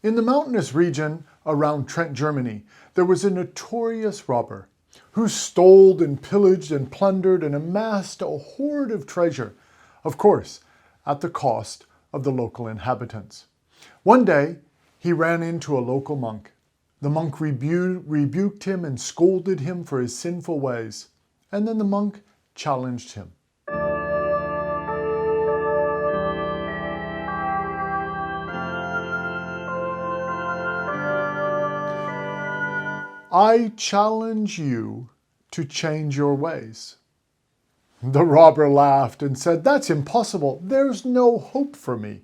In the mountainous region around Trent, Germany, there was a notorious robber who stole and pillaged and plundered and amassed a hoard of treasure, of course, at the cost of the local inhabitants. One day, he ran into a local monk. The monk rebuked him and scolded him for his sinful ways, and then the monk challenged him. I challenge you to change your ways. The robber laughed and said, "That's impossible. There's no hope for me."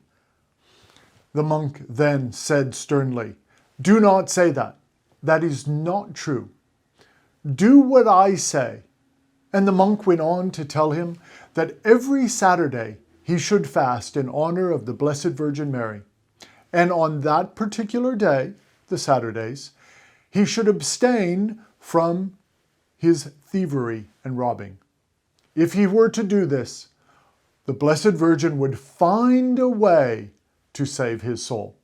The monk then said sternly, "Do not say that. That is not true. Do what I say." And the monk went on to tell him that every Saturday he should fast in honor of the Blessed Virgin Mary. And on that particular day, the Saturdays, he should abstain from his thievery and robbing. If he were to do this, the Blessed Virgin would find a way to save his soul.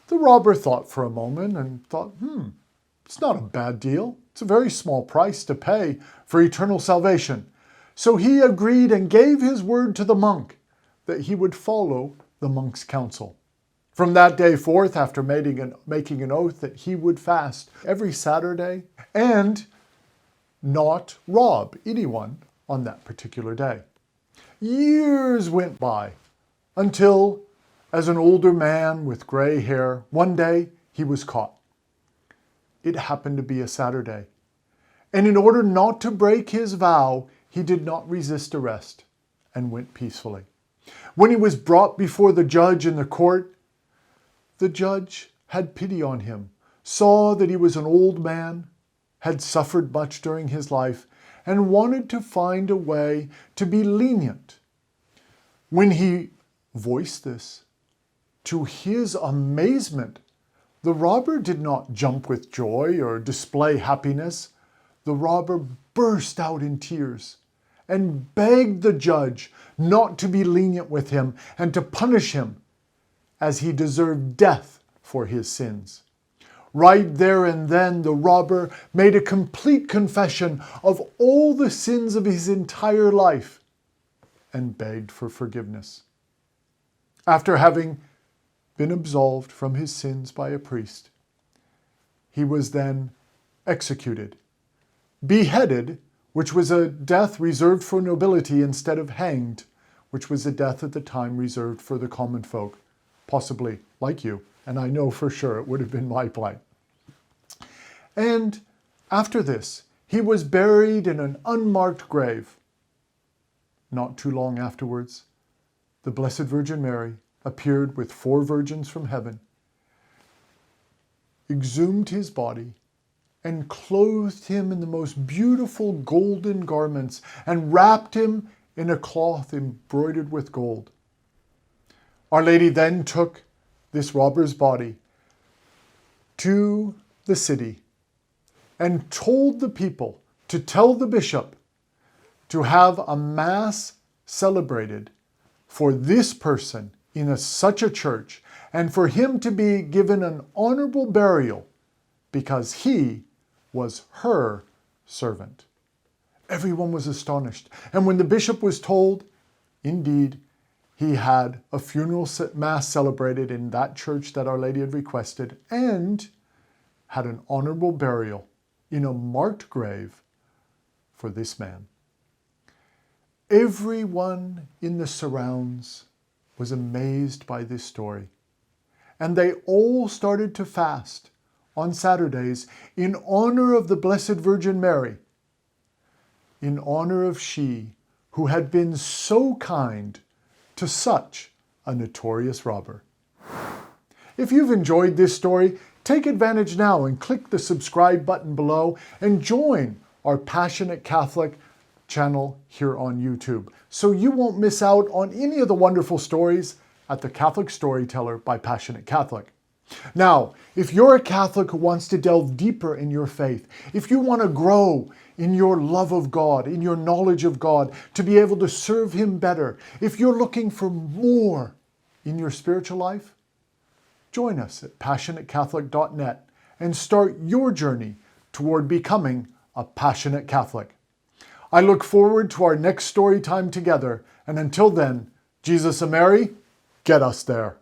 The robber thought for a moment and thought, it's not a bad deal. It's a very small price to pay for eternal salvation. So he agreed and gave his word to the monk that he would follow the monk's counsel. From that day forth, after making an oath that he would fast every Saturday and not rob anyone on that particular day. Years went by until, as an older man with gray hair, one day he was caught. It happened to be a Saturday. And in order not to break his vow, he did not resist arrest and went peacefully. When he was brought before the judge in the court, the judge had pity on him, saw that he was an old man, had suffered much during his life, and wanted to find a way to be lenient. When he voiced this, to his amazement, the robber did not jump with joy or display happiness. The robber burst out in tears and begged the judge not to be lenient with him and to punish him, as he deserved death for his sins. Right there and then, the robber made a complete confession of all the sins of his entire life and begged for forgiveness. After having been absolved from his sins by a priest, he was then executed, beheaded, which was a death reserved for nobility, instead of hanged, which was a death at the time reserved for the common folk. Possibly like you, and I know for sure it would have been my plight. And after this, he was buried in an unmarked grave. Not too long afterwards, the Blessed Virgin Mary appeared with 4 virgins from heaven, exhumed his body, and clothed him in the most beautiful golden garments, and wrapped him in a cloth embroidered with gold. Our Lady then took this robber's body to the city and told the people to tell the bishop to have a mass celebrated for this person in such a church, and for him to be given an honorable burial because he was her servant. Everyone was astonished. And when the bishop was told, indeed, he had a funeral mass celebrated in that church that Our Lady had requested, and had an honorable burial in a marked grave for this man. Everyone in the surrounds was amazed by this story, and they all started to fast on Saturdays in honor of the Blessed Virgin Mary, in honor of she who had been so kind to such a notorious robber. If you've enjoyed this story, take advantage now and click the subscribe button below and join our Passionate Catholic channel here on YouTube, so you won't miss out on any of the wonderful stories at the Catholic Storyteller by Passionate Catholic. Now, if you're a Catholic who wants to delve deeper in your faith, if you want to grow in your love of God, in your knowledge of God, to be able to serve Him better, if you're looking for more in your spiritual life, join us at passionatecatholic.net and start your journey toward becoming a passionate Catholic. I look forward to our next story time together, and until then, Jesus and Mary, get us there.